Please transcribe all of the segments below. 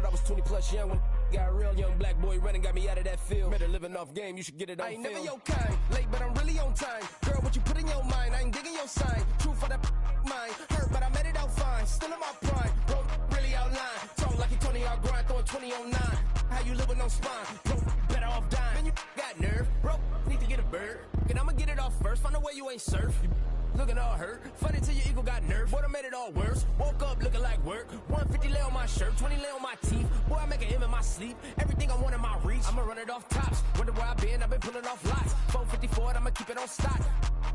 I was 20 plus young when got real. Young black boy running got me out of that field. Better living off game, you should get it on film. I ain't never your kind, late but I'm really on time. Girl, what you put in your mind, I ain't digging your sign. True for that mind, hurt but I made it out fine. Still in my prime, bro, really outline. Talk like you Tony, I'll grind, throwing 20 on 9. How you live with no spine, bro, better off dying. Man, you got nerve, bro, need to get a bird. And I'ma get it off first, find a way you ain't surf. You looking all hurt, funny till your ego got nerve. Boy, I made it all worse, woke up looking like work. 150 lay on my shirt, 20 lay on my teeth. Boy, I make an M in my sleep, everything I want in my reach. I'ma run it off tops, wonder where I've been pulling off lots. 454, I'ma keep it on stock.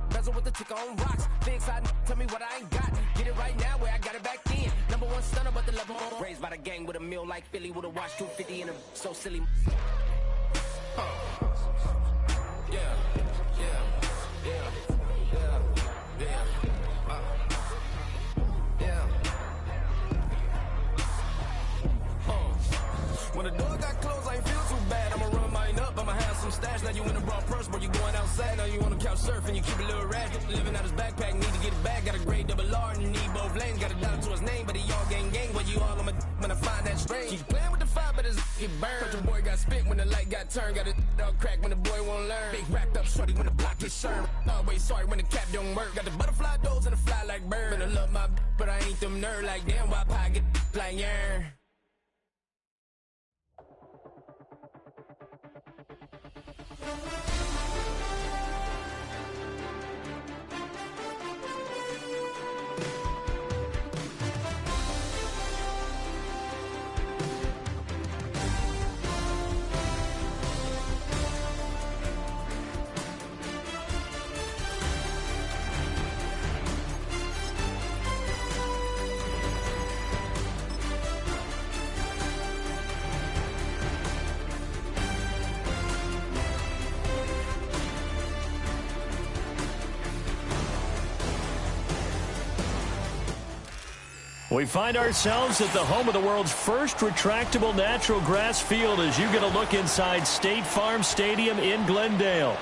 Bezel with the ticker on rocks. Big side, tell me what I ain't got. Get it right now where I got it back then. Number one stunner, but the level on. Raised by the gang with a meal like Philly with a watch 250 in a so silly. Yeah, yeah, yeah, yeah, yeah, yeah. When the door got closed, I ain't feel too bad. I'ma run mine up, I'ma have some stash. Now you in a broad purse, but you going outside. Now you on the couch surfing, you keep a little ratchet. Living out his backpack, need to get it back. Got a grade double R and need both lanes. Got a dollar to his name, but he all gang. Where you all on my when I find that strange. Keep playing with the fire, but his get burned. Cause your boy got spit when the light got turned. Got a dog crack when the boy won't learn. Big wrapped up shorty when the block gets shurned. Always sorry when the cap don't work. Got the butterfly doors and the fly like bird. And I love my but I ain't them nerd like damn. Why pie get like yeah. We find ourselves at the home of the world's first retractable natural grass field as you get a look inside State Farm Stadium in Glendale.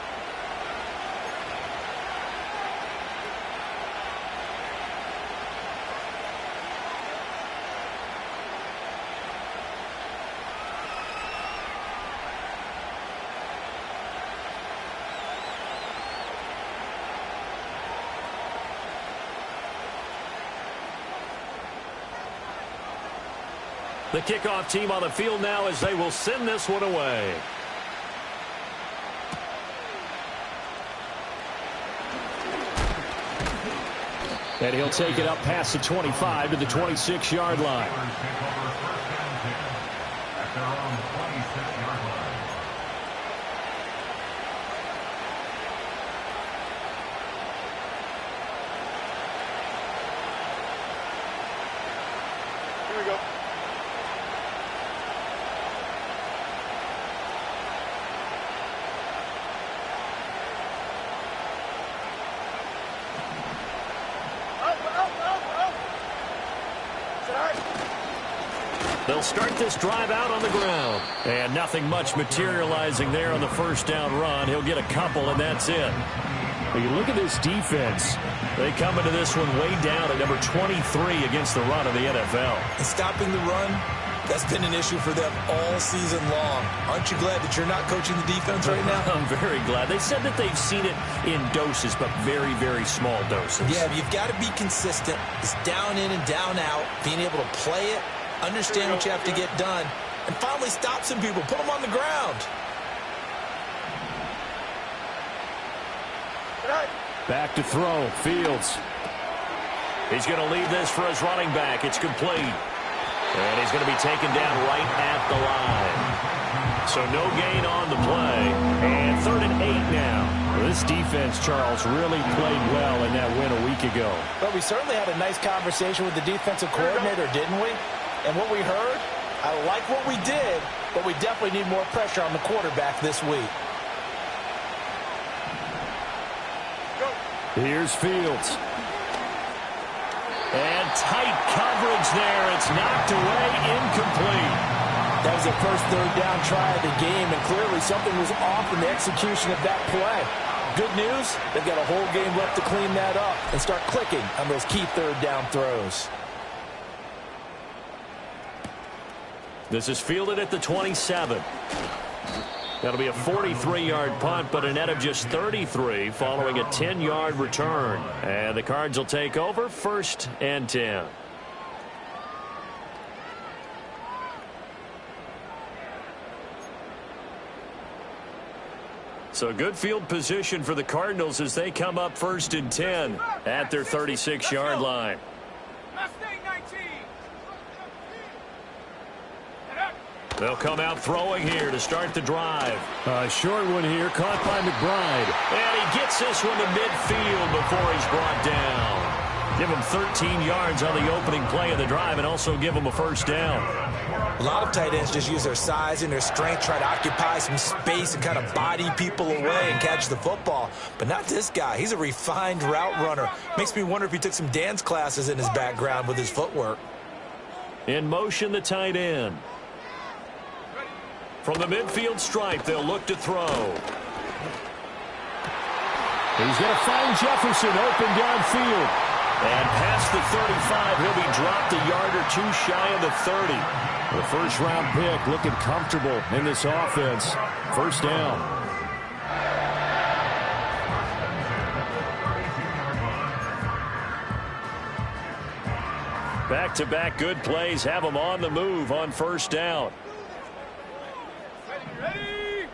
The kickoff team on the field now as they will send this one away. And he'll take it up past the 25 to the 26-yard line. Here we go. They'll start this drive out on the ground. And nothing much materializing there on the first down run. He'll get a couple, and that's it. But you look at this defense. They come into this one way down at number 23 against the run of the NFL. And stopping the run, that's been an issue for them all season long. Aren't you glad that you're not coaching the defense right now? I'm very glad. They said that they've seen it in doses, but very, very small doses. Yeah, but you've got to be consistent. It's down in and down out, being able to play it, understand what you have to get done, and finally stop some people, put them on the ground. Back to throw, Fields. He's going to leave this for his running back. It's complete. And he's going to be taken down right at the line. So no gain on the play. And 3rd and 8 now. This defense, Charles, really played well in that win a week ago. But we certainly had a nice conversation with the defensive coordinator, didn't we? And what we heard, I like what we did, but we definitely need more pressure on the quarterback this week. Here's Fields. And tight coverage there. It's knocked away, incomplete. That was the first 3rd down try of the game, and clearly something was off in the execution of that play. Good news, they've got a whole game left to clean that up and start clicking on those key 3rd down throws. This is fielded at the 27. That'll be a 43-yard punt, but a net of just 33 following a 10-yard return. And the Cards will take over 1st and 10. So good field position for the Cardinals as they come up 1st and 10 at their 36-yard line. They'll come out throwing here to start the drive. A short one here, caught by McBride. And he gets this one to midfield before he's brought down. Give him 13 yards on the opening play of the drive and also give him a 1st down. A lot of tight ends just use their size and their strength, try to occupy some space and kind of body people away and catch the football. But not this guy. He's a refined route runner. Makes me wonder if he took some dance classes in his background with his footwork. In motion, the tight end. From the midfield stripe, they'll look to throw. He's going to find Jefferson open downfield. And past the 35, he'll be dropped a yard or 2 shy of the 30. The first-round pick looking comfortable in this offense. 1st down. Back-to-back good plays have them on the move on 1st down. Ready?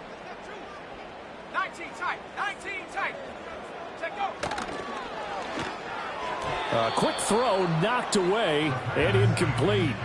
19 tight. 19 tight. Check go. A quick throw knocked away and incomplete.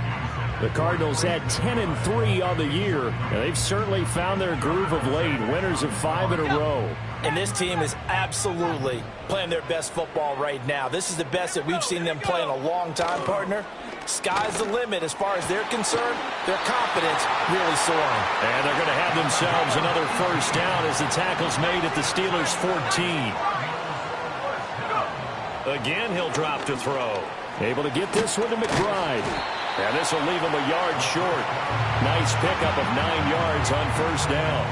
The Cardinals had 10-3 on the year, and they've certainly found their groove of late. Winners of 5 in a row. And this team is absolutely playing their best football right now. This is the best that we've seen them play in a long time, partner. Sky's the limit as far as they're concerned. Their confidence really soaring. And they're going to have themselves another 1st down as the tackle's made at the Steelers' 14. Again, he'll drop to throw. Able to get this one to McBride. And this will leave him a yard short. Nice pickup of 9 yards on 1st down.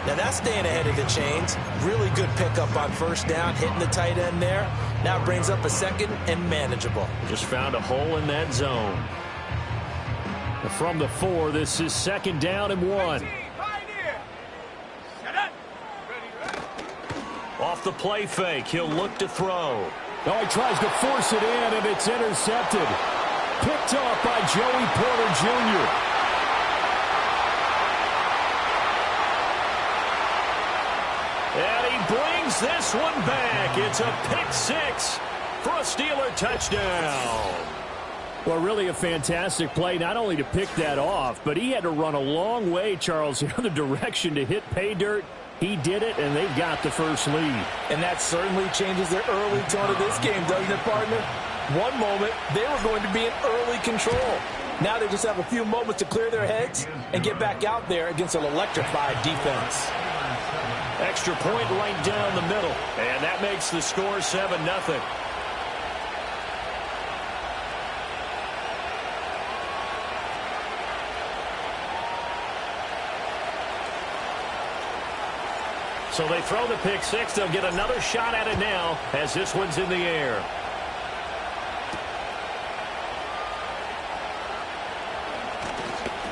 Now that's staying ahead of the chains. Really good pickup on 1st down, hitting the tight end there. Now brings up a 2nd and manageable. Just found a hole in that zone. From the 4, this is 2nd down and 1. Off the play fake, he'll look to throw. Oh, he tries to force it in, and it's intercepted. Picked off by Joey Porter Jr. And he brings this one back. It's a pick 6 for a Steeler touchdown. Well, really a fantastic play, not only to pick that off, but he had to run a long way, Charles, the other direction to hit pay dirt. He did it, and they've got the first lead. And that certainly changes the early tone of this game, doesn't it, partner? One moment, they were going to be in early control. Now they just have a few moments to clear their heads and get back out there against an electrified defense. Extra point right down the middle. And that makes the score 7-0. So they throw the pick 6. They'll get another shot at it now as this one's in the air.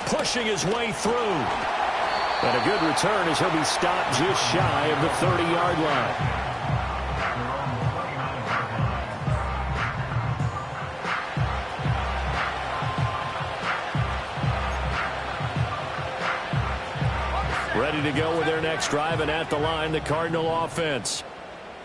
Pushing his way through. And a good return as he'll be stopped just shy of the 30-yard line. Ready to go with their next drive, and at the line, the Cardinal offense.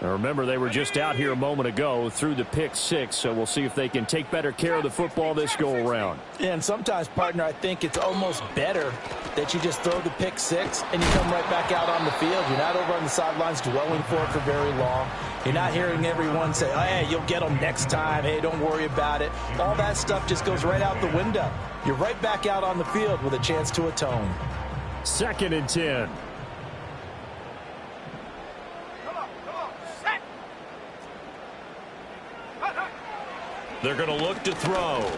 Now remember, they were just out here a moment ago through the pick 6, so we'll see if they can take better care of the football this go-around. And sometimes, partner, I think it's almost better that you just throw the pick 6 and you come right back out on the field. You're not over on the sidelines dwelling for it for very long. You're not hearing everyone say, oh, hey, you'll get them next time. Hey, don't worry about it. All that stuff just goes right out the window. You're right back out on the field with a chance to atone. 2nd and 10. They're going to look to throw.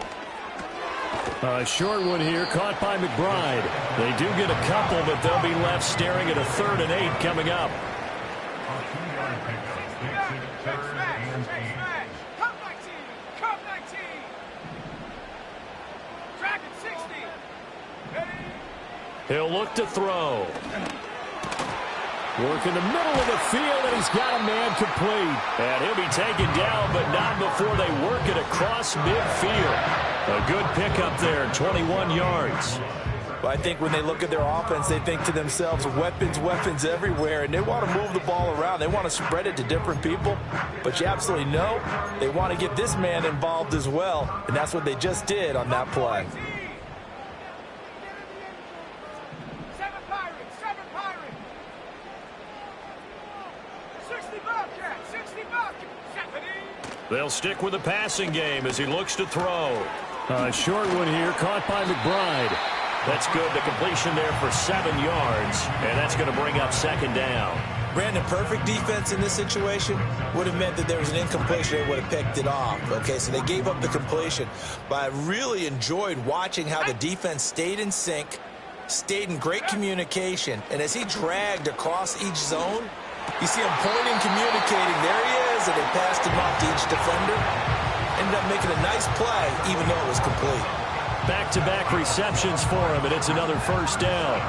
A short one here, caught by McBride. They do get a couple, but they'll be left staring at a 3rd and 8 coming up. He'll look to throw. Work in the middle of the field, and he's got a man complete. And he'll be taken down, but not before they work it across midfield. A good pickup there, 21 yards. Well, I think when they look at their offense, they think to themselves, weapons, weapons everywhere, and they want to move the ball around. They want to spread it to different people, but you absolutely know they want to get this man involved as well, and that's what they just did on that play. 7 Pirates, 7 Pirates. 60 Bobcats, 60 Bobcats. 70. They'll stick with the passing game as he looks to throw. A short one here, caught by McBride. That's good. The completion there for 7 yards, and that's going to bring up second down. Brandon, perfect defense in this situation would have meant that there was an incompletion. They would have picked it off. Okay, so they gave up the completion. But I really enjoyed watching how the defense stayed in sync, stayed in great communication, and as he dragged across each zone, you see him pointing, communicating. There he is, and they passed him off to each defender. Ended up making a nice play, even though it was complete. Back-to-back receptions for him, and it's another first down.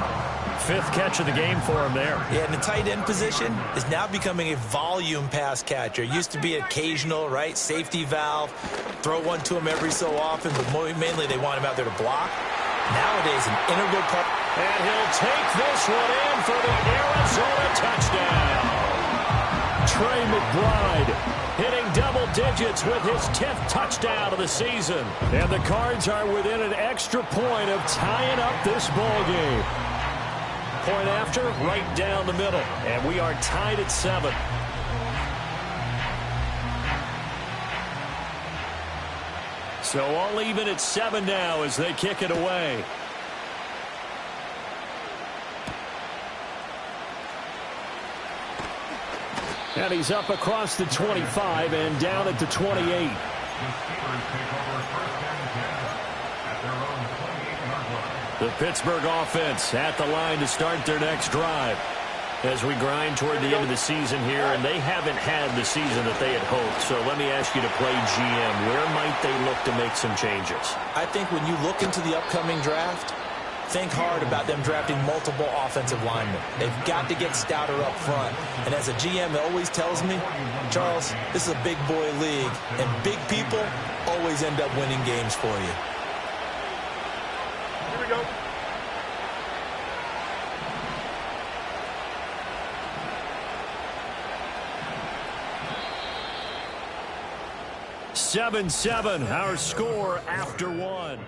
5th catch of the game for him there. Yeah, and the tight end position is now becoming a volume pass catcher. It used to be occasional, right? Safety valve. Throw one to him every so often, but mainly they want him out there to block. Nowadays, an integral part. And he'll take this one in for the Arizona touchdown. Trey McBride hitting double digits with his 10th touchdown of the season. And the Cards are within an extra point of tying up this ball game. Point after, right down the middle. And we are tied at 7. So all even at 7 now as they kick it away. And he's up across the 25 and down at the 28. The Pittsburgh offense at the line to start their next drive. As we grind toward the end of the season here, and they haven't had the season that they had hoped. So let me ask you to play GM. Where might they look to make some changes? I think when you look into the upcoming draft, think hard about them drafting multiple offensive linemen. They've got to get stouter up front. And as a GM, it always tells me, Charles, this is a big boy league, and big people always end up winning games for you. Here we go. Seven, our score after 1.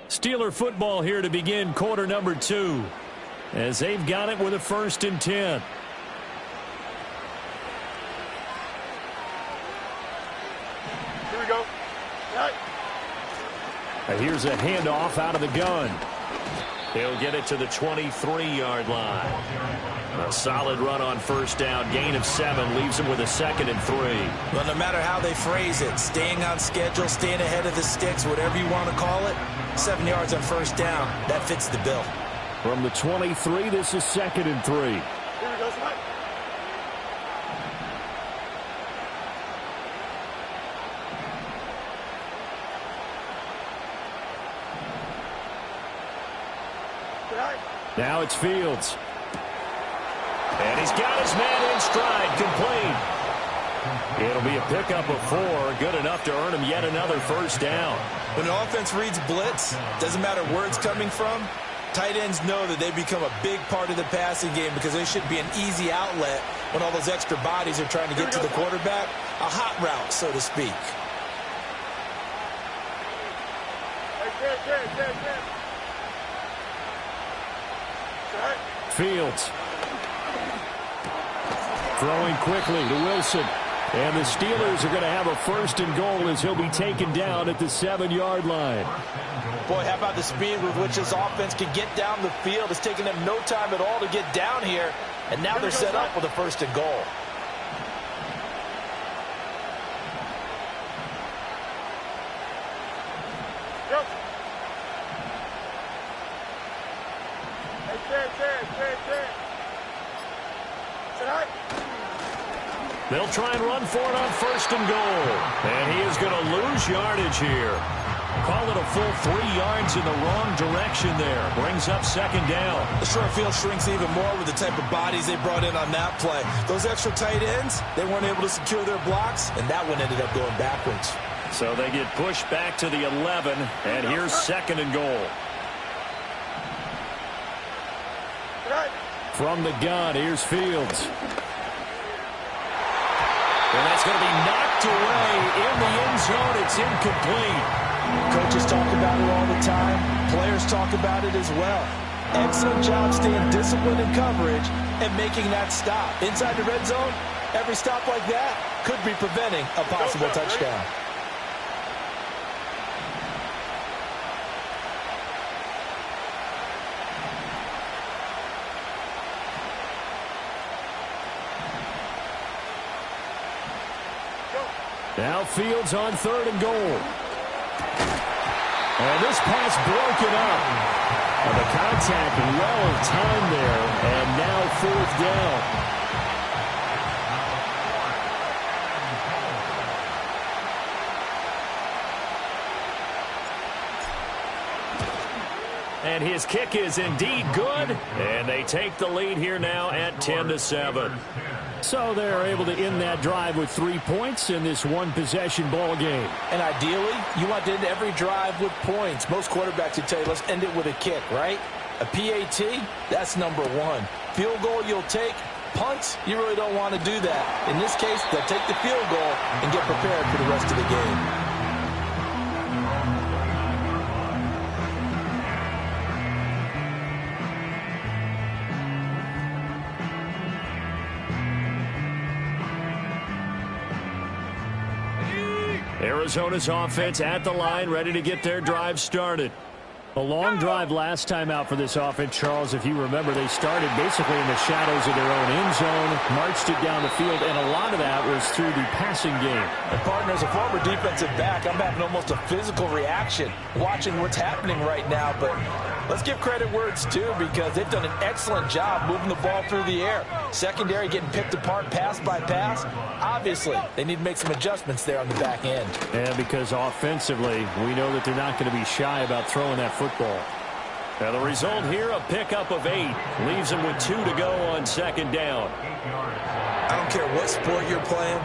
Steeler football here to begin quarter number 2. As they've got it with a 1st and 10. Here we go. Right. And here's a handoff out of the gun. He'll get it to the 23-yard line. A solid run on first down. Gain of 7 leaves him with a 2nd and 3. Well, no matter how they phrase it, staying on schedule, staying ahead of the sticks, whatever you want to call it, 7 yards on first down, that fits the bill. From the 23, this is 2nd and 3. Here we go, Spike. Now it's Fields. And he's got his man in stride, complete. It'll be a pickup of 4, good enough to earn him yet another first down. When an offense reads blitz, doesn't matter where it's coming from, tight ends know that they become a big part of the passing game because there should be an easy outlet when all those extra bodies are trying to get to the quarterback. A hot route, so to speak. Fields. Throwing quickly to Wilson. And the Steelers are going to have a 1st and goal as he'll be taken down at the 7-yard line. Boy, how about the speed with which this offense can get down the field? It's taken them no time at all to get down here. And now they're set up with a 1st and goal. They'll try and run for it on 1st and goal. And he is going to lose yardage here. Call it a full 3 yards in the wrong direction there. Brings up second down. The short field shrinks even more with the type of bodies they brought in on that play. Those extra tight ends, they weren't able to secure their blocks, and that one ended up going backwards. So they get pushed back to the 11, and here's second and goal. From the gun, here's Fields. And that's going to be knocked away in the end zone. It's incomplete. Coaches talk about it all the time. Players talk about it as well. Excellent job staying disciplined in coverage and making that stop. Inside the red zone, every stop like that could be preventing a possible touchdown. Now Fields on third and goal. And this pass broken up. And the contact well timed there. And now fourth down. And his kick is indeed good. And they take the lead here now at 10-7. So they're able to end that drive with 3 points in this one-possession ball game. And ideally, you want to end every drive with points. Most quarterbacks would tell you, let's end it with a kick, right? A PAT, that's number one. Field goal you'll take. Punts, you really don't want to do that. In this case, they'll take the field goal and get prepared for the rest of the game. Arizona's offense at the line, ready to get their drive started. A long drive last time out for this offense, Charles. If you remember, they started basically in the shadows of their own end zone, marched it down the field, and a lot of that was through the passing game. And partner, as a former defensive back, I'm having almost a physical reaction watching what's happening right now. But let's give credit where it's due, because they've done an excellent job moving the ball through the air. Secondary getting picked apart pass by pass. Obviously, they need to make some adjustments there on the back end. And because offensively, we know that they're not going to be shy about throwing that football. Now the result here, a pickup of 8. Leaves them with 2 to go on second down. I don't care what sport you're playing.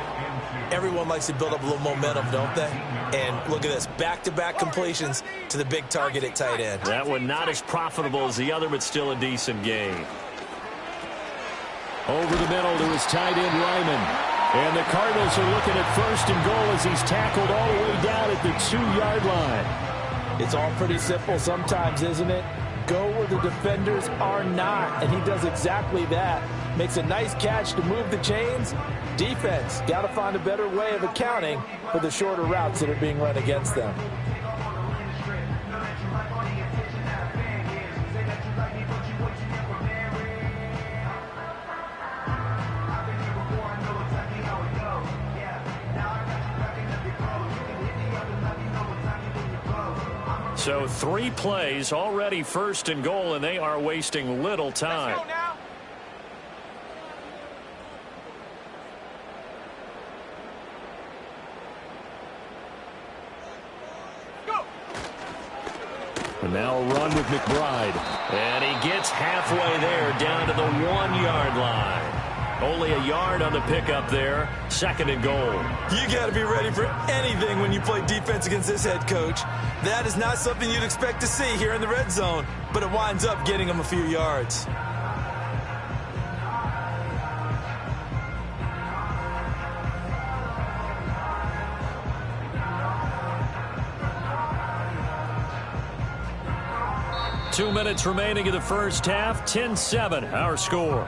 Everyone likes to build up a little momentum, don't they? And look at this, back-to-back completions to the big target at tight end. That one not as profitable as the other, but still a decent game. Over the middle to his tight end, Ryman. And the Cardinals are looking at first and goal as he's tackled all the way down at the 2-yard line. It's all pretty simple sometimes, isn't it? Go where the defenders are not, and he does exactly that. Makes a nice catch to move the chains. Defense, got to find a better way of accounting for the shorter routes that are being run against them. So 3 plays, already first and goal, and they are wasting little time. Let's go now. Go. And now a run with McBride. And he gets halfway there, down to the 1-yard line. Only a yard on the pickup there. Second and goal. You got to be ready for anything when you play defense against this head coach. That is not something you'd expect to see here in the red zone, but it winds up getting him a few yards. Two minutes remaining in the first half. 10-7, our score.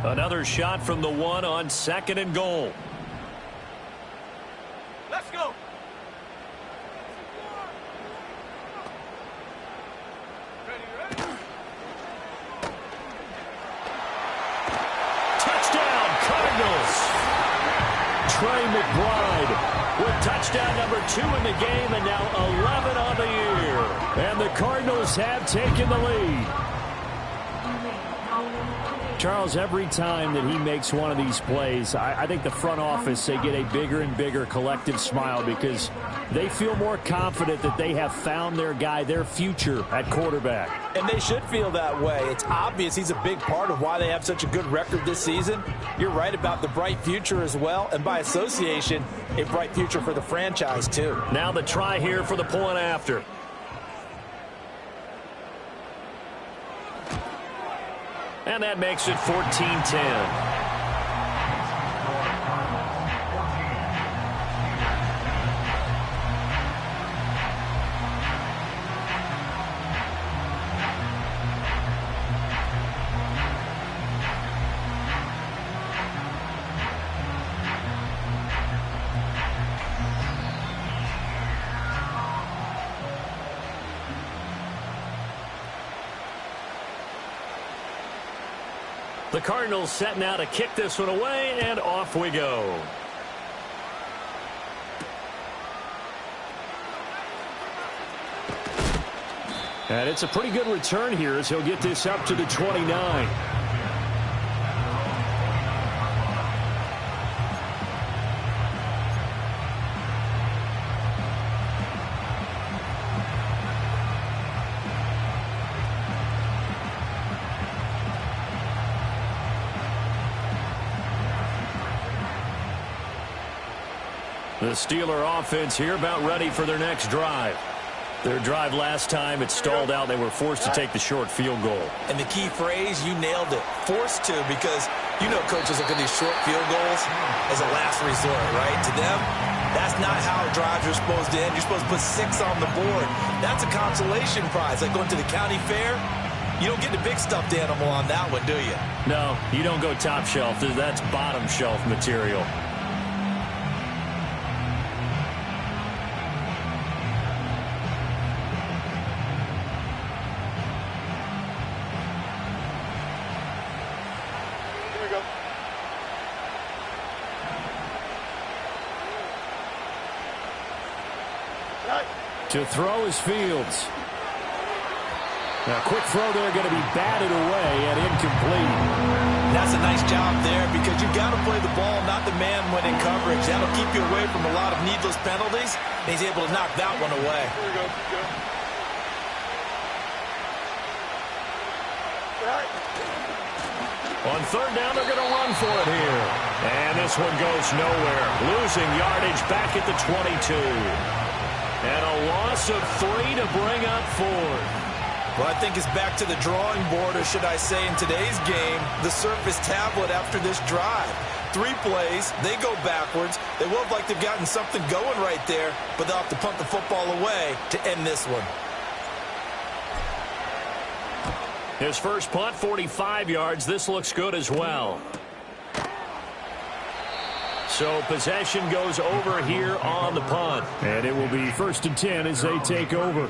Another shot from the 1 on second and goal. Let's go. Ready. Touchdown, Cardinals. Trey McBride with touchdown number 2 in the game and now 11 on the year. And the Cardinals have taken the lead. Charles, every time that he makes one of these plays, I think the front office, they get a bigger and bigger collective smile because they feel more confident that they have found their guy, their future at quarterback. And they should feel that way. It's obvious he's a big part of why they have such a good record this season. You're right about the bright future as well, and by association, a bright future for the franchise too. Now the try here for the point after. And that makes it 14-10. The Cardinals set now to kick this one away, and off we go. And it's a pretty good return here as he'll get this up to the 29. The Steeler offense here about ready for their next drive. Their drive last time, it stalled out. They were forced to take the short field goal. And the key phrase, you nailed it, forced to, because you know coaches look at these short field goals as a last resort, right? To them, that's not how drives are supposed to end. You're supposed to put 6 on the board. That's a consolation prize. Like going to the county fair, you don't get the big stuffed animal on that one, do you? No, you don't go top shelf. That's bottom shelf material. To throw is Fields. Now, quick throw there, going to be batted away and incomplete. That's a nice job there because you've got to play the ball, not the man when in coverage. That'll keep you away from a lot of needless penalties. And he's able to knock that one away. There we go. On third down, they're going to run for it here. And this one goes nowhere. Losing yardage back at the 22. And a loss of 3 to bring up 4. Well, I think it's back to the drawing board, or should I say in today's game, the Surface tablet after this drive. 3 plays, they go backwards. They look like they've gotten something going right there, but they'll have to punt the football away to end this one. His first punt, 45 yards. This looks good as well. So possession goes over here on the punt. And it will be 1st and 10 as they take over.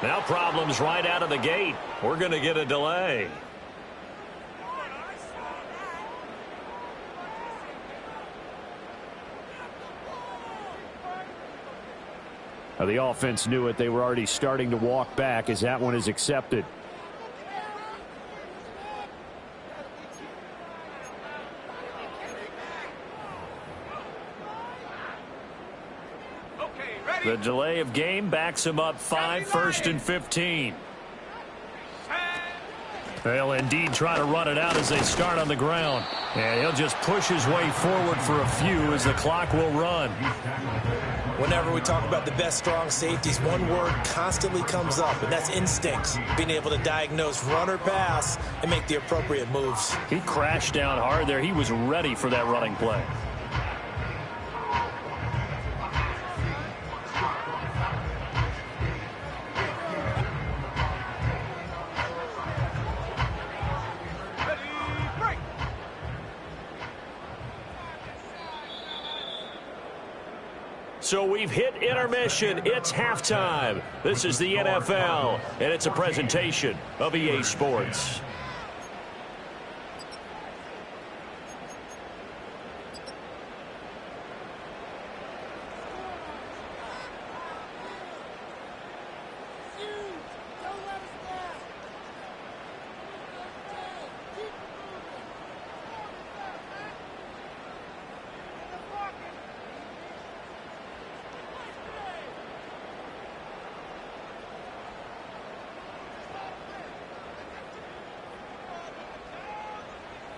Now problems right out of the gate. We're going to get a delay. Now the offense knew it. They were already starting to walk back as that one is accepted. The delay of game backs him up 5, 1st and 15. They'll indeed try to run it out as they start on the ground. And he'll just push his way forward for a few as the clock will run. Whenever we talk about the best strong safeties, one word constantly comes up, and that's instincts. Being able to diagnose run or pass and make the appropriate moves. He crashed down hard there. He was ready for that running play. So we've hit intermission. It's halftime. This is the NFL, and it's a presentation of EA Sports.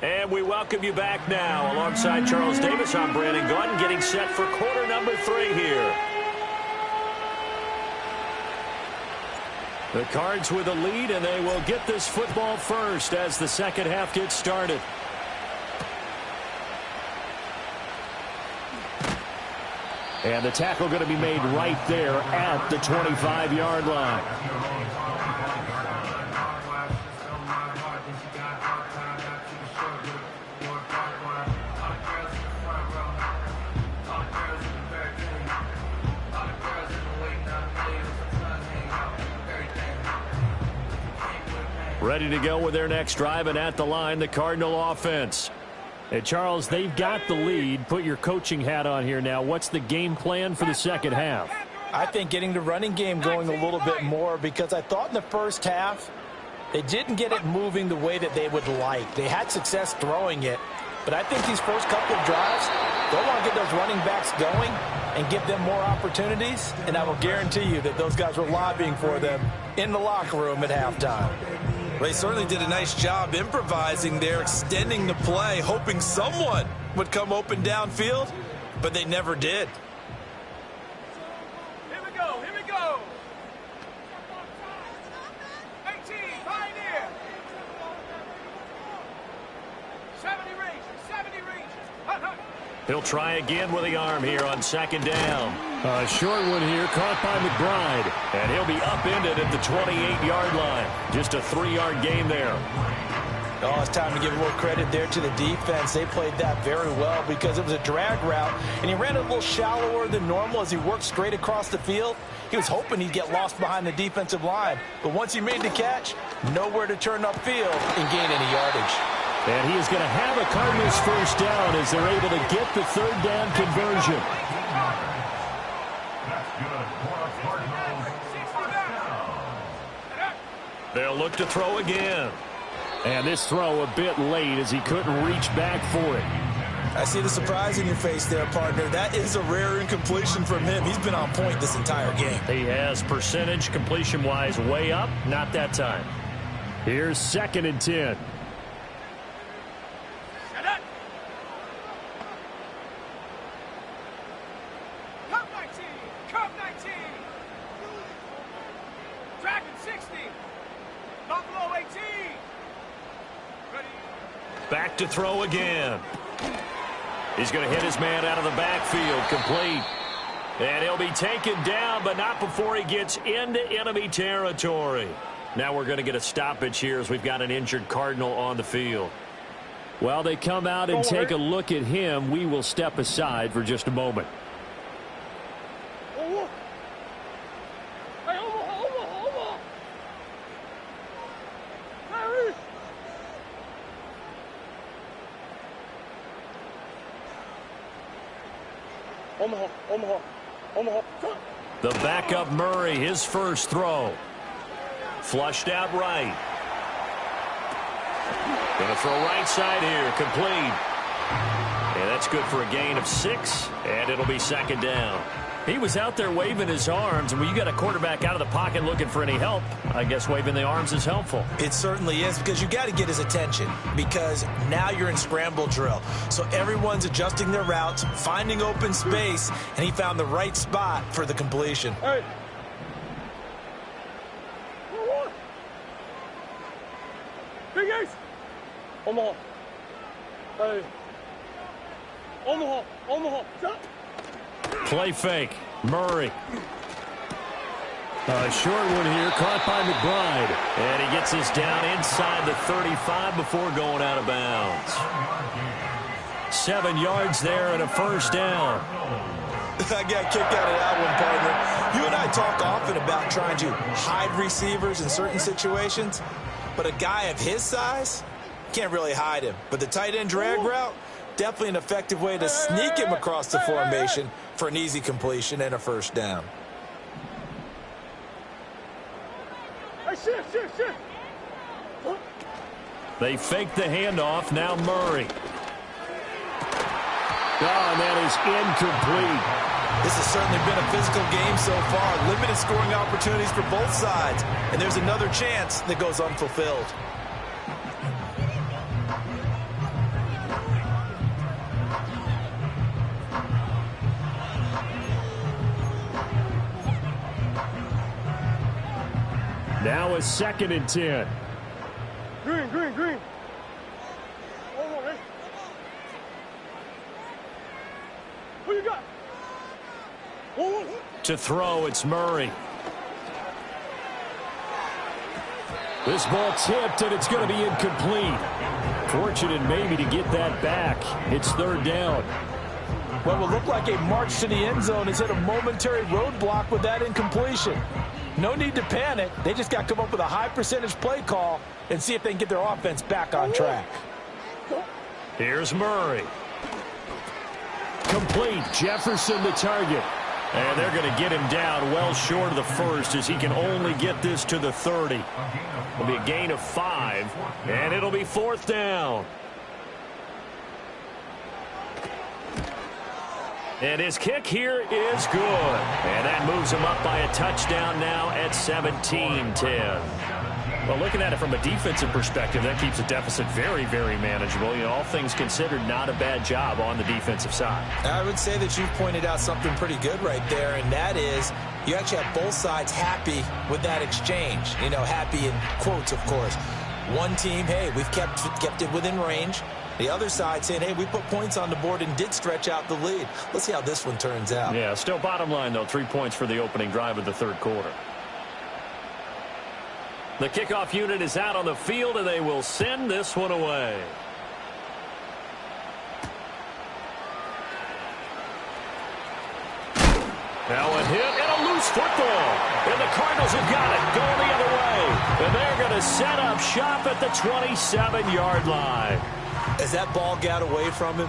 And we welcome you back now. Alongside Charles Davis, I'm Brandon Gaudin, getting set for quarter number 3 here. The Cards with a lead, and they will get this football first as the second half gets started. And the tackle going to be made right there at the 25-yard line. Ready to go with their next drive, and at the line, the Cardinal offense. And Charles, they've got the lead. Put your coaching hat on here now. What's the game plan for the second half? I think getting the running game going a little bit more, because I thought in the first half they didn't get it moving the way that they would like. They had success throwing it, but I think these first couple of drives, they'll want to get those running backs going and give them more opportunities, and I will guarantee you that those guys were lobbying for them in the locker room at halftime. They certainly did a nice job improvising there, extending the play, hoping someone would come open downfield, but they never did. Here we go, here we go. 18, Pioneer. 70 ranges. He'll try again with the arm here on second down. A short one here, caught by McBride. And he'll be upended at the 28-yard line. Just a 3-yard gain there. Oh, it's time to give more credit there to the defense. They played that very well because it was a drag route, and he ran it a little shallower than normal as he worked straight across the field. He was hoping he'd get lost behind the defensive line, but once he made the catch, nowhere to turn upfield and gain any yardage. And he is going to have a Cardinals first down as they're able to get the third down conversion. They'll look to throw again. And this throw a bit late as he couldn't reach back for it. I see the surprise in your face there, partner. That is a rare incompletion from him. He's been on point this entire game. He has percentage completion-wise way up. Not that time. Here's 2nd and 10. Back to throw again. He's going to hit his man out of the backfield, complete. And he'll be taken down, but not before he gets into enemy territory. Now we're going to get a stoppage here as we've got an injured Cardinal on the field. While they come out and take a look at him, we will step aside for just a moment. The backup Murray, his first throw. Flushed out right. Going to throw right side here, complete. And that's good for a gain of 6, and it'll be 2nd down. He was out there waving his arms, and when you got a quarterback out of the pocket looking for any help, I guess waving the arms is helpful. It certainly is, because you got to get his attention, because now you're in scramble drill. So everyone's adjusting their routes, finding open space, and he found the right spot for the completion. Hey. Big Ace. Omaha. Hey. Omaha. Omaha. Stop. Play fake. Murray. A short one here, caught by McBride. And he gets us down inside the 35 before going out of bounds. 7 yards there and a first down. I got kicked out of that one, partner. You and I talk often about trying to hide receivers in certain situations, but a guy of his size, can't really hide him. But the tight end drag route, definitely an effective way to sneak him across the formation for an easy completion and a first down. Shift. They fake the handoff. Now Murray. Oh, and that is incomplete. This has certainly been a physical game so far. Limited scoring opportunities for both sides. And there's another chance that goes unfulfilled. Now a 2nd and 10. Green. Hold on, hey. Who you got? Hold on. To throw, it's Murray. This ball tipped, and it's going to be incomplete. Fortunate maybe to get that back. It's 3rd down. What will look like a march to the end zone has hit a momentary roadblock with that incompletion. No need to panic. They just got to come up with a high percentage play call and see if they can get their offense back on track. Here's Murray. Complete. Jefferson the target. And they're going to get him down well short of the first as he can only get this to the 30. It'll be a gain of 5, and it'll be 4th down. And his kick here is good. And that moves him up by a touchdown now at 17-10. Well, looking at it from a defensive perspective, that keeps the deficit very, very manageable. You know, all things considered, not a bad job on the defensive side. I would say that you've pointed out something pretty good right there, and that is you actually have both sides happy with that exchange. You know, happy in quotes, of course. One team, hey, we've kept it within range. The other side saying, hey, we put points on the board and did stretch out the lead. Let's see how this one turns out. Yeah, still bottom line, though, 3 points for the opening drive of the 3rd quarter. The kickoff unit is out on the field, and they will send this one away. Now a hit and a loose football. And the Cardinals have got it going the other way. And they're going to set up shop at the 27-yard line. As that ball got away from him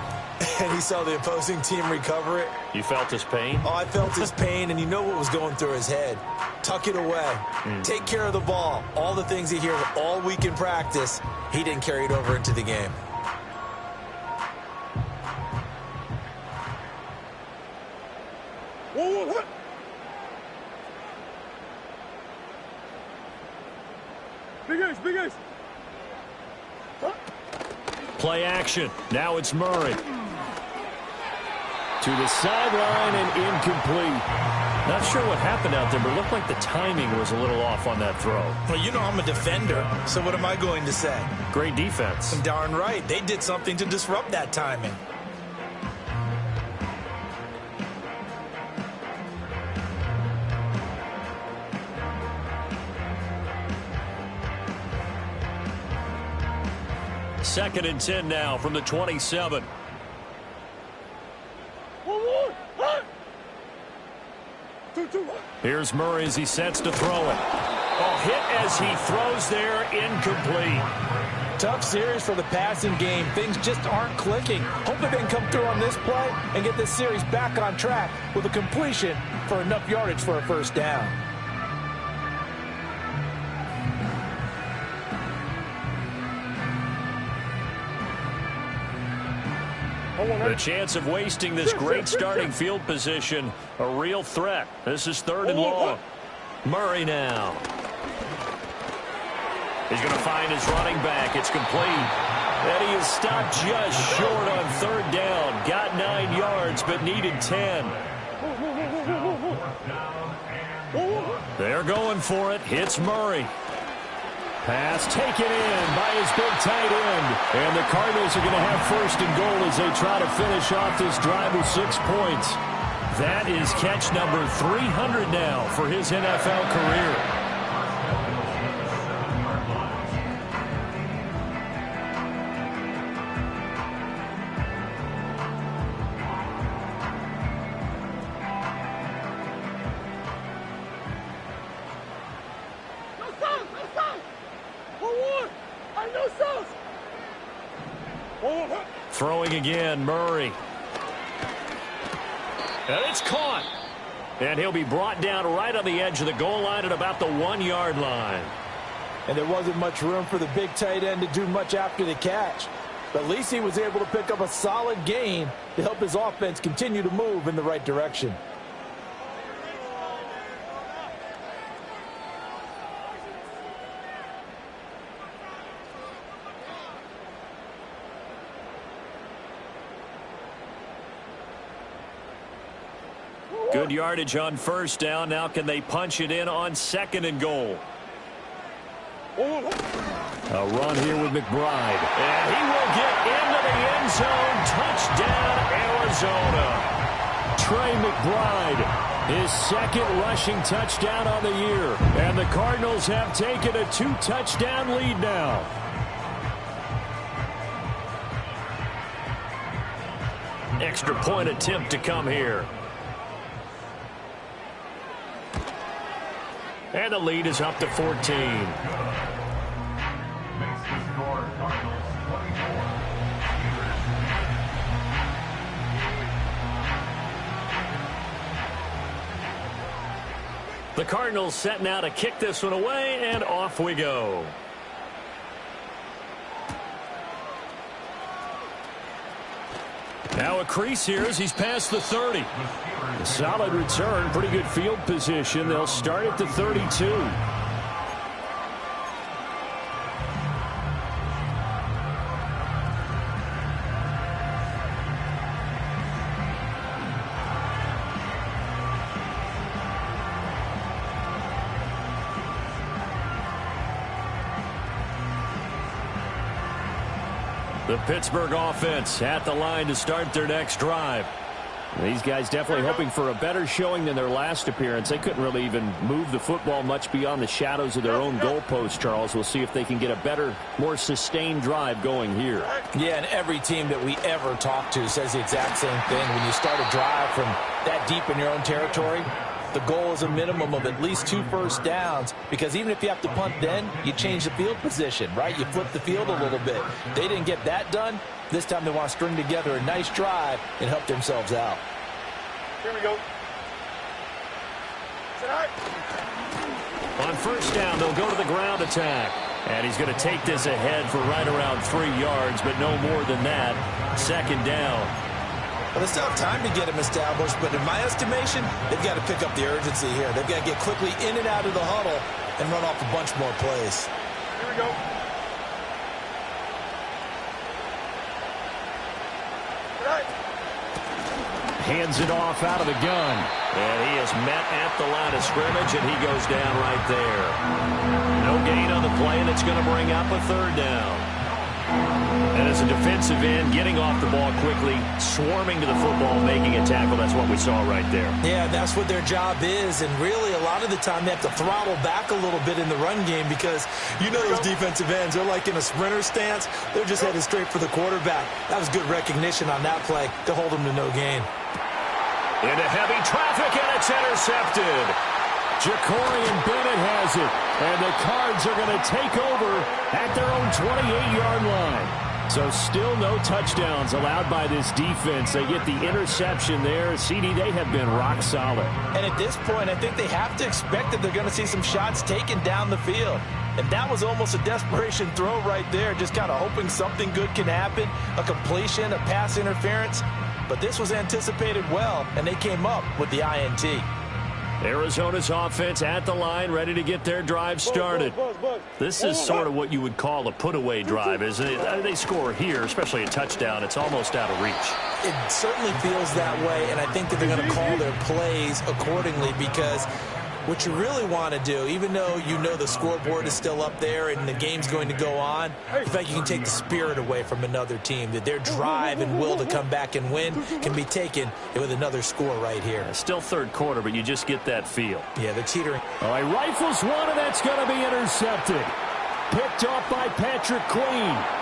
and he saw the opposing team recover it. You felt his pain? Oh, I felt his pain, and you know what was going through his head. Tuck it away. Take care of the ball. All the things he hears all week in practice, he didn't carry it over into the game. Whoa. Big Ace. Play action. Now it's Murray. To the sideline and incomplete. Not sure what happened out there, but it looked like the timing was a little off on that throw. Well, you know I'm a defender, so what am I going to say? Great defense. Darn right. They did something to disrupt that timing. Second and 10 now from the 27. Here's Murray as he sets to throw it. Oh, hit as he throws there, incomplete. Tough series for the passing game. Things just aren't clicking. Hopefully they can come through on this play and get this series back on track with a completion for enough yardage for a first down. The chance of wasting this great starting field position, a real threat. This is 3rd and long. Murray now. He's going to find his running back. It's complete. And he is stopped just short on 3rd down. Got 9 yards, but needed 10. They're going for it. Hits Murray. Pass taken in by his big tight end. And the Cardinals are going to have 1st and goal as they try to finish off this drive with 6 points. That is catch number 300 now for his NFL career. Throwing again, Murray. And it's caught. And he'll be brought down right on the edge of the goal line at about the 1-yard line. And there wasn't much room for the big tight end to do much after the catch. But at least he was able to pick up a solid gain to help his offense continue to move in the right direction. Good yardage on 1st down. Now can they punch it in on 2nd and goal? A run here with McBride. And he will get into the end zone. Touchdown, Arizona. Trey McBride, his 2nd rushing touchdown on the year. And the Cardinals have taken a 2-touchdown lead now. Extra point attempt to come here. And the lead is up to 14. The Cardinals set now to kick this one away, and off we go. Now a crease here as he's past the 30. A solid return, pretty good field position. They'll start at the 32. The Pittsburgh offense at the line to start their next drive. These guys definitely hoping for a better showing than their last appearance. They couldn't really even move the football much beyond the shadows of their own goalpost, Charles. We'll see if they can get a better, more sustained drive going here. Yeah, and every team that we ever talk to says the exact same thing. When you start a drive from that deep in your own territory, the goal is a minimum of at least 2 first downs, because even if you have to punt then, you change the field position, right? You flip the field a little bit. They didn't get that done. This time they want to string together a nice drive and help themselves out. Here we go. On 1st down, they'll go to the ground attack. And he's going to take this ahead for right around 3 yards, but no more than that. 2nd down. Well, they still have time to get him established, but in my estimation, they've got to pick up the urgency here. They've got to get quickly in and out of the huddle and run off a bunch more plays. Here we go. Hands it off out of the gun. And he is met at the line of scrimmage, and he goes down right there. No gain on the play, and it's going to bring up a 3rd down. And as a defensive end, getting off the ball quickly, swarming to the football, making a tackle, that's what we saw right there. Yeah, that's what their job is, and really a lot of the time they have to throttle back a little bit in the run game, because you know those defensive ends, they're like in a sprinter stance. They're just headed straight for the quarterback. That was good recognition on that play to hold them to no gain. Into heavy traffic, and it's intercepted. Jacorian Bennett has it, and the Cards are going to take over at their own 28-yard line. So still no touchdowns allowed by this defense. They get the interception there. CD, they have been rock solid. And at this point, I think they have to expect that they're going to see some shots taken down the field. And that was almost a desperation throw right there, just kind of hoping something good can happen, a completion, a pass interference. But this was anticipated well, and they came up with the INT. Arizona's offense at the line, ready to get their drive started. This is sort of what you would call a put-away drive, isn't it? They score here, especially a touchdown. It's almost out of reach. It certainly feels that way, and I think that they're going to call their plays accordingly, because what you really want to do, even though you know the scoreboard is still up there and the game's going to go on, the fact you can take the spirit away from another team, that their drive and will to come back and win can be taken with another score right here. Still third quarter, but you just get that feel. Yeah, they're teetering. All right, rifles one, and that's going to be intercepted. Picked off by Patrick Queen.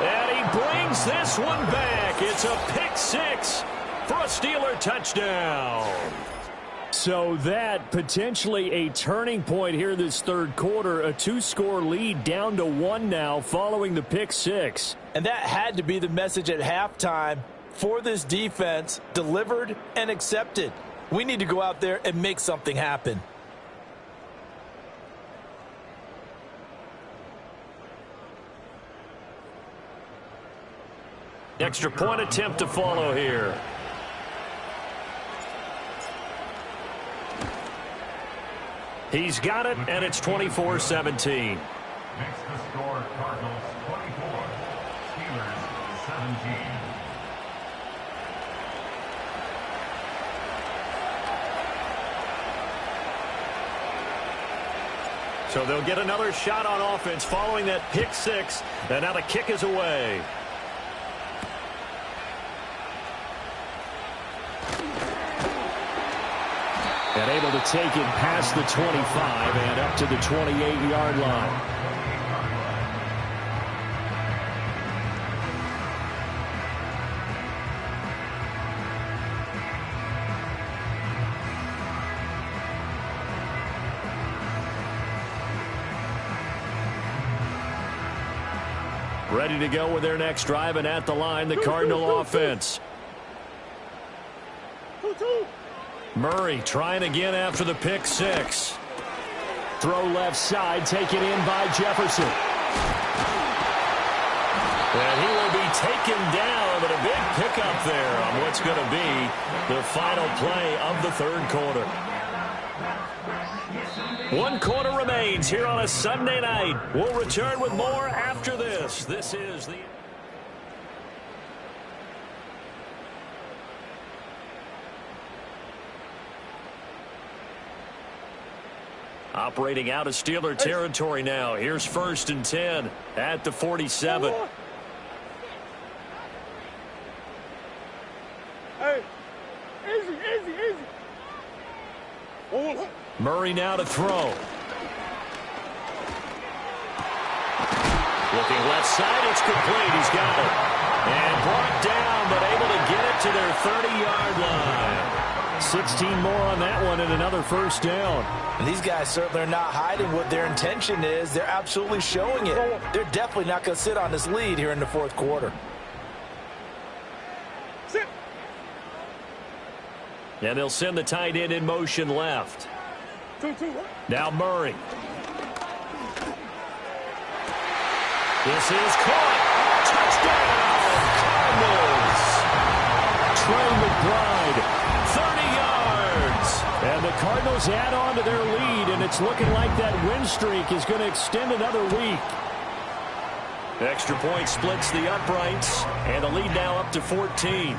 And he brings this one back. It's a pick six for a Steeler touchdown. So that potentially a turning point here this third quarter. A 2-score lead down to 1 now following the pick six. And that had to be the message at halftime for this defense, delivered and accepted. We need to go out there and make something happen. Extra point attempt to follow here. He's got it, and it's 24-17. Makes the score Cardinals 24, Steelers 17. So they'll get another shot on offense following that pick six, and now the kick is away. And able to take it past the 25 and up to the 28-yard line. Ready to go with their next drive, and at the line, the Cardinal offense. Murray trying again after the pick six. Throw left side, taken in by Jefferson. And he will be taken down, but a big pickup there on what's going to be the final play of the third quarter. 1 quarter remains here on a Sunday night. We'll return with more after this. This is the... Operating out of Steeler territory now. Here's 1st and 10 at the 47. Hey, easy. Murray now to throw. Looking left side, it's complete. He's got it. And brought down, but able to get it to their 30-yard line. 16 more on that one and another first down. And these guys certainly are not hiding what their intention is. They're absolutely showing it. They're definitely not going to sit on this lead here in the fourth quarter. Sit. And they'll send the tight end in motion left. 2-2. Now Murray. This is caught. Touchdown, Cardinals. Trey McBride, 30 yards. And the Cardinals add on to their lead, and it's looking like that win streak is going to extend another week. Extra point splits the uprights, and the lead now up to 14.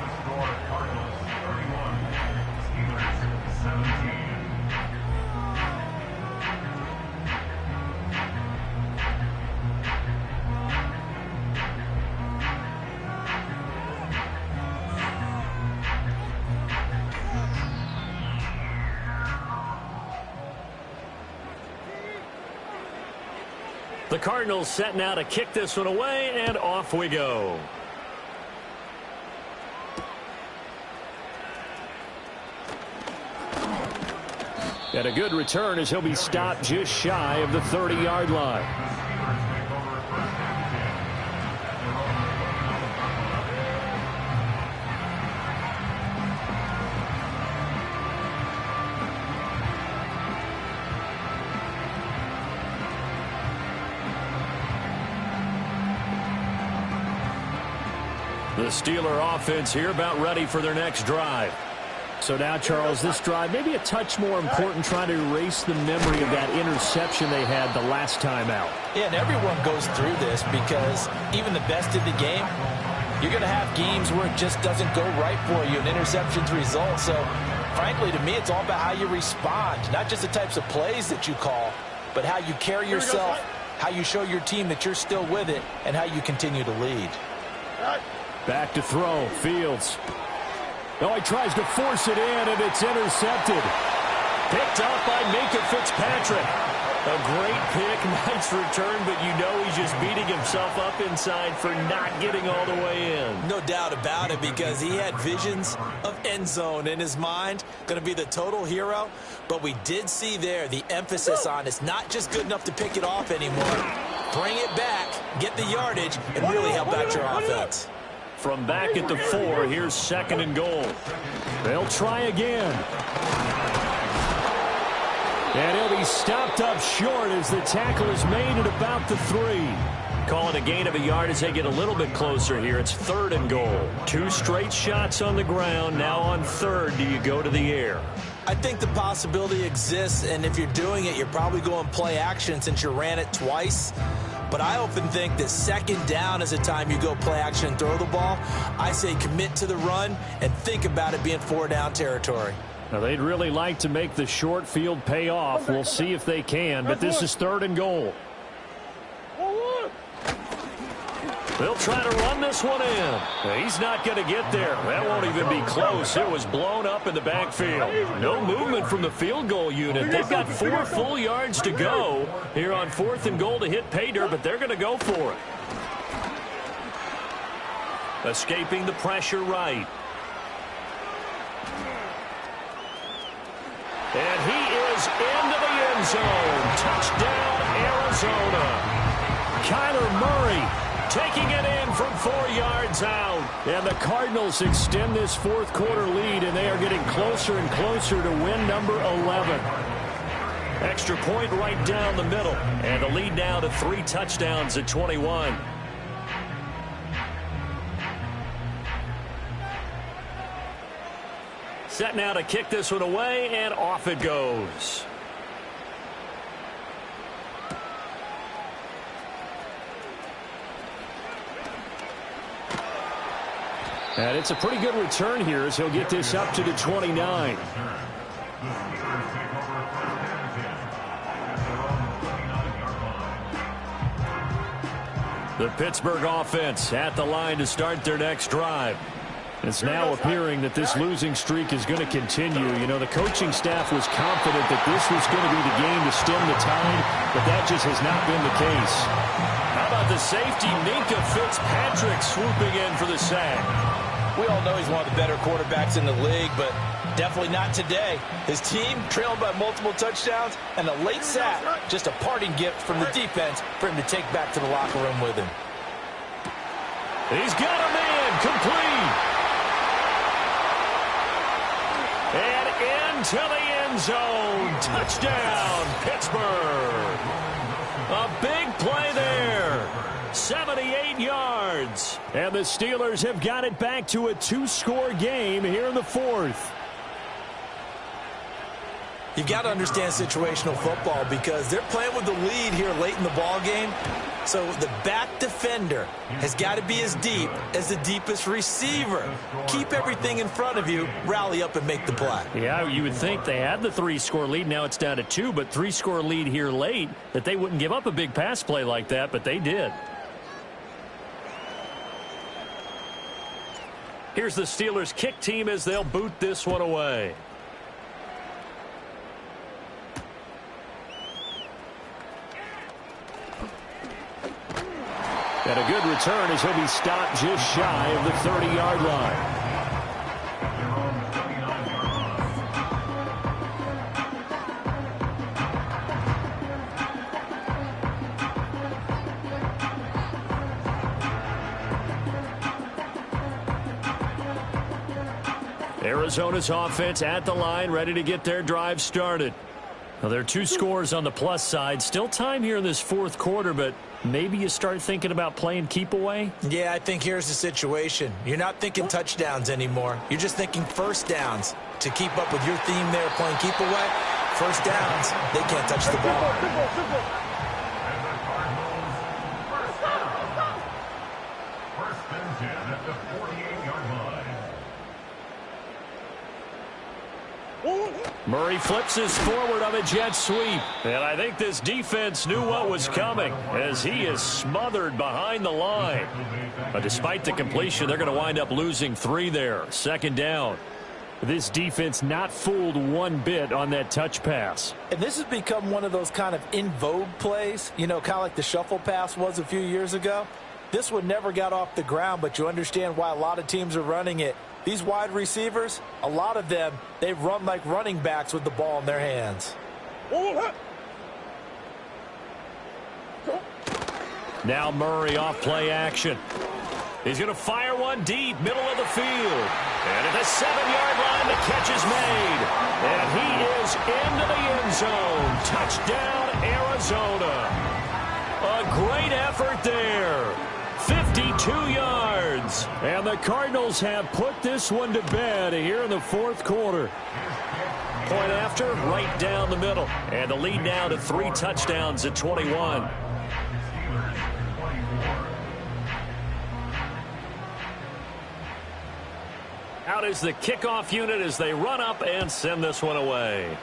The Cardinals setting out to kick this one away, and off we go. And a good return as he'll be stopped just shy of the 30-yard line. The Steeler offense here about ready for their next drive. So now, Charles, this drive maybe a touch more important, trying to erase the memory of that interception they had the last time out. Yeah, and everyone goes through this because even the best in the game, you're going to have games where it just doesn't go right for you, and interceptions result. So, frankly, to me, it's all about how you respond, not just the types of plays that you call, but how you carry yourself, how you show your team that you're still with it, and how you continue to lead. Back to throw, Fields. Oh, he tries to force it in, and it's intercepted. Picked off by Minkah Fitzpatrick. A great pick, nice return, but you know he's just beating himself up inside for not getting all the way in. No doubt about it, because he had visions of end zone in his mind. Going to be the total hero. But we did see there the emphasis on it's not just good enough to pick it off anymore. Bring it back, get the yardage, and really help out your offense. From back at the 4, here's 2nd and goal. They'll try again. And he'll be stopped up short as the tackle is made at about the 3. Call it a gain of a yard as they get a little bit closer here. It's 3rd and goal. 2 straight shots on the ground. Now on 3rd, do you go to the air? I think the possibility exists, and if you're doing it, you're probably going play action since you ran it twice. But I often think that 2nd down is the time you go play action and throw the ball. I say commit to the run and think about it being 4-down territory. Now, they'd really like to make the short field pay off. We'll see if they can, but this is 3rd and goal. They'll try to run this one in. He's not going to get there. That won't even be close. It was blown up in the backfield. No movement from the field goal unit. They've got 4 full yards to go here on 4th and goal to hit pay dirt, but they're going to go for it. Escaping the pressure right. And he is into the end zone. Touchdown, Arizona. Kyler Murray taking it in from 4 yards out. And the Cardinals extend this 4th quarter lead, and they are getting closer and closer to win number 11. Extra point right down the middle. And the lead now to 3 touchdowns at 21. Set now to kick this one away, and off it goes. And it's a pretty good return here as he'll get this up to the 29. The Pittsburgh offense at the line to start their next drive. It's now appearing that this losing streak is going to continue. You know, the coaching staff was confident that this was going to be the game to stem the tide, but that just has not been the case. How about the safety, Minkah Fitzpatrick, swooping in for the sack? We all know he's one of the better quarterbacks in the league, but definitely not today. His team trailed by multiple touchdowns, and a late sack, just a parting gift from the defense for him to take back to the locker room with him. He's got a man, complete. And into the end zone. Touchdown, Pittsburgh. A big play there. 78 yards. And the Steelers have got it back to a 2-score game here in the 4th. You've got to understand situational football because they're playing with the lead here late in the ball game. So the back defender has got to be as deep as the deepest receiver. Keep everything in front of you, rally up and make the play. Yeah, you would think they had the 3-score lead. Now it's down to 2, but 3-score lead here late, that they wouldn't give up a big pass play like that, but they did. Here's the Steelers kick team as they'll boot this one away. And a good return as he'll be stopped just shy of the 30-yard line. Arizona's offense at the line, ready to get their drive started. Now, there are 2 scores on the plus side. Still time here in this 4th quarter, but maybe you start thinking about playing keep away? Yeah, I think here's the situation. You're not thinking touchdowns anymore. You're just thinking first downs. To keep up with your theme there, playing keep away, first downs, they can't touch the ball. First and 10 at the 48-yard line. Murray flips his forward on a jet sweep. And I think this defense knew what was coming as he is smothered behind the line. But despite the completion, they're going to wind up losing 3 there. Second down. This defense not fooled one bit on that touch pass. And this has become one of those kind of in vogue plays, you know, kind of like the shuffle pass was a few years ago. This one never got off the ground, but you understand why a lot of teams are running it. These wide receivers, a lot of them, they run like running backs with the ball in their hands. Now Murray off play action. He's going to fire one deep, middle of the field. And at the 7-yard line, the catch is made. And he is into the end zone. Touchdown, Arizona. A great effort there. 52 yards. And the Cardinals have put this one to bed here in the fourth quarter. Point after, right down the middle. And the lead now to 3 touchdowns at 21. Out is the kickoff unit as they run up and send this one away.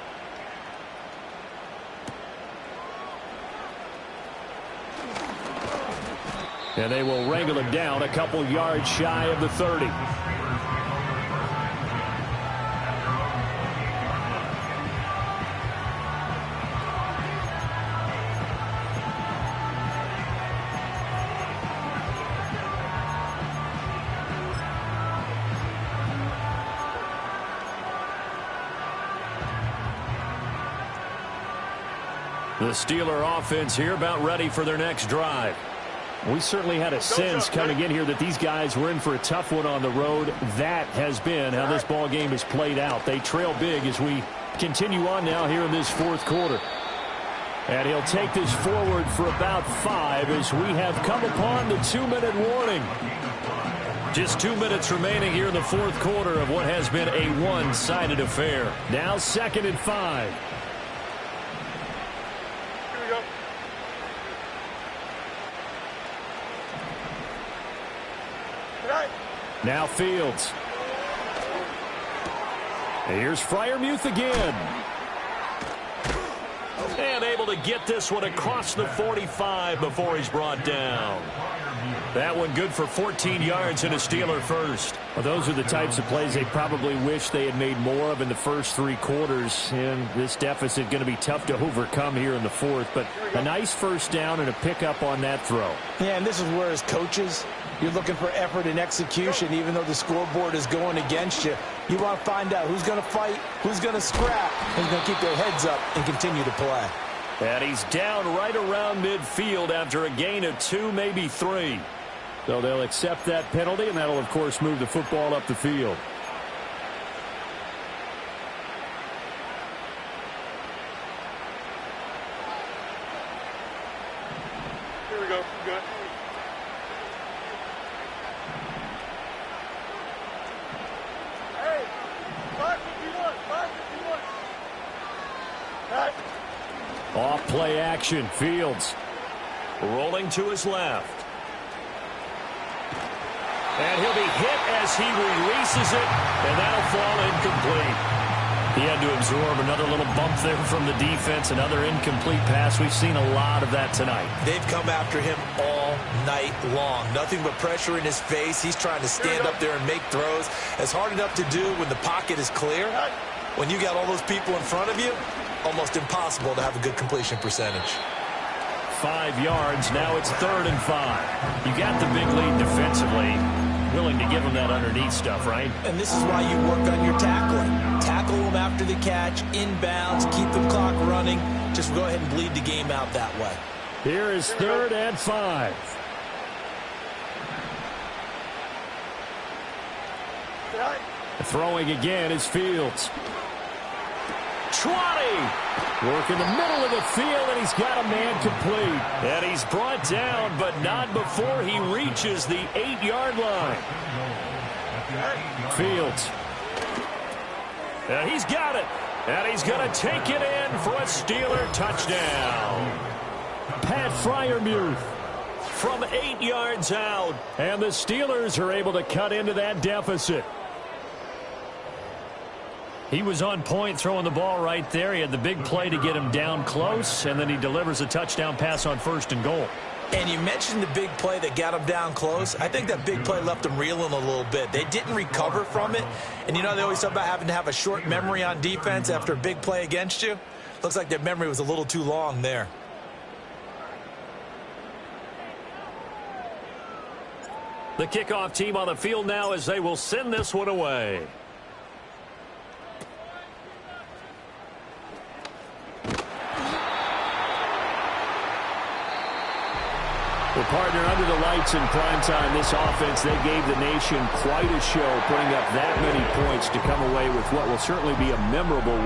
And they will wrangle him down a couple yards shy of the 30. The Steeler offense here about ready for their next drive. We certainly had a sense coming in here that these guys were in for a tough one on the road. That has been how this ball game has played out. They trail big as we continue on now here in this fourth quarter. And he'll take this forward for about 5 as we have come upon the 2-minute warning. Just 2 minutes remaining here in the fourth quarter of what has been a one-sided affair. Now 2nd and 5. Now Fields. Here's Freiermuth again. And able to get this one across the 45 before he's brought down. That one good for 14 yards and a Steeler first. Well, those are the types of plays they probably wish they had made more of in the first 3 quarters. And this deficit going to be tough to overcome here in the fourth. But a nice first down and a pickup on that throw. Yeah, and this is where as coaches, you're looking for effort and execution, even though the scoreboard is going against you. You want to find out who's going to fight, who's going to scrap, who's going to keep their heads up and continue to play. And he's down right around midfield after a gain of 2, maybe 3. So they'll accept that penalty, and that'll, of course, move the football up the field. Here we go. Good. Hey, 551. 551. Right. Off play action. Fields rolling to his left. And he'll be hit as he releases it, and that'll fall incomplete. He had to absorb another little bump there from the defense, another incomplete pass. We've seen a lot of that tonight. They've come after him all night long. Nothing but pressure in his face. He's trying to stand up there and make throws. It's hard enough to do when the pocket is clear. When you got all those people in front of you, almost impossible to have a good completion percentage. 5 yards. Now it's 3rd and 5. You got the big lead defensively. Willing to give them that underneath stuff, right? And this is why you work on your tackling. Tackle them after the catch, inbounds, keep the clock running. Just go ahead and bleed the game out that way. Here is 3rd and 5. Throwing again is Fields. 20. Work in the middle of the field, and he's got a man complete. And he's brought down, but not before he reaches the 8-yard line. Fields. And he's got it. And he's going to take it in for a Steeler touchdown. Pat Freiermuth. From 8 yards out. And the Steelers are able to cut into that deficit. He was on point throwing the ball right there. He had the big play to get him down close, and then he delivers a touchdown pass on 1st and goal. And you mentioned the big play that got him down close. I think that big play left him reeling a little bit. They didn't recover from it. And you know, they always talk about having to have a short memory on defense after a big play against you. Looks like their memory was a little too long there. The kickoff team on the field now as they will send this one away. Well, partner, under the lights in primetime, this offense, they gave the nation quite a show, putting up that many points to come away with what will certainly be a memorable win.